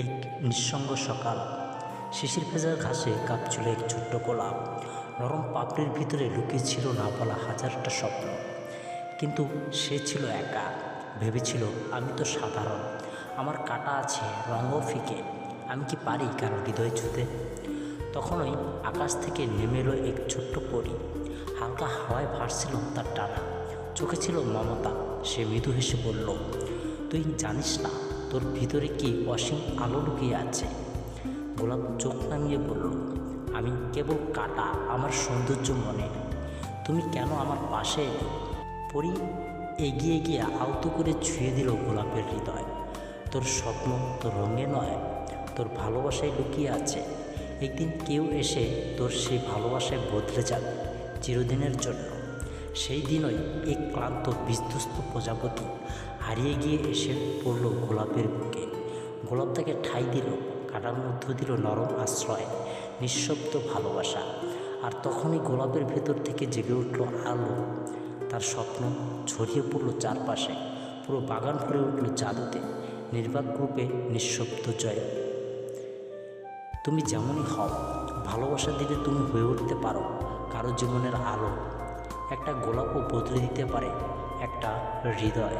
এক নিঃসঙ্গ সকাল, শিশির ভেজা ঘাসে কাঁপছিল এক ছোট্ট গোলাপ। নরম পাপড়ির ভিতরে লুকিয়ে ছিল না বলা হাজারটা স্বপ্ন। কিন্তু সে ছিল একা, ভেবেছিল আমি তো সাধারণ, আমার কাটা আছে, রঙও ফিকে, আমি কি পারি কারো হৃদয় ছুঁতে? তখনই আকাশ থেকে নেমে এলো এক ছোট্ট পরী। হালকা হাওয়ায় ভাসছিল তার ডানা, চোখে ছিল মমতা। সে মৃদু হেসে বলল, তুই জানিস না তোর ভিতরে কি অসীম আলো লুকিয়ে আছে? গোলাপ চোখ নামিয়ে বলল, আমি কেবল কাটা, আমার সৌন্দর্য মনে। তুমি কেন আমার পাশে এলে? পরি এগিয়ে গিয়ে আলতো করে ছুঁয়ে দিল গোলাপের হৃদয়। তোর স্বপ্ন তোর রঙে নয়, তোর ভালোবাসায় লুকিয়ে আছে। একদিন কেউ এসে তোর সেই ভালোবাসায় বদলে যাবে চিরদিনের জন্য। সেই দিনই এক ক্লান্ত বিধ্বস্ত প্রজাপতি হারিয়ে গিয়ে এসে পড়ল গোলাপের বুকে। গোলাপ তাকে ঠাঁই দিল, কাটার মধ্য দিল নরম আশ্রয়, নিঃশব্দ ভালোবাসা। আর তখনই গোলাপের ভেতর থেকে জেগে উঠল আলো। তার স্বপ্ন ছড়িয়ে পড়ল চারপাশে, পুরো বাগান ভরে উঠল জাদুতে, নির্বাক রূপে, নিঃশব্দ জয়। তুমি যেমনই হও, ভালোবাসা দিলে তুমি হয়ে উঠতে পারো কারো জীবনের আলো। একটা গোলাপও বদলে দিতে পারে একটা হৃদয়।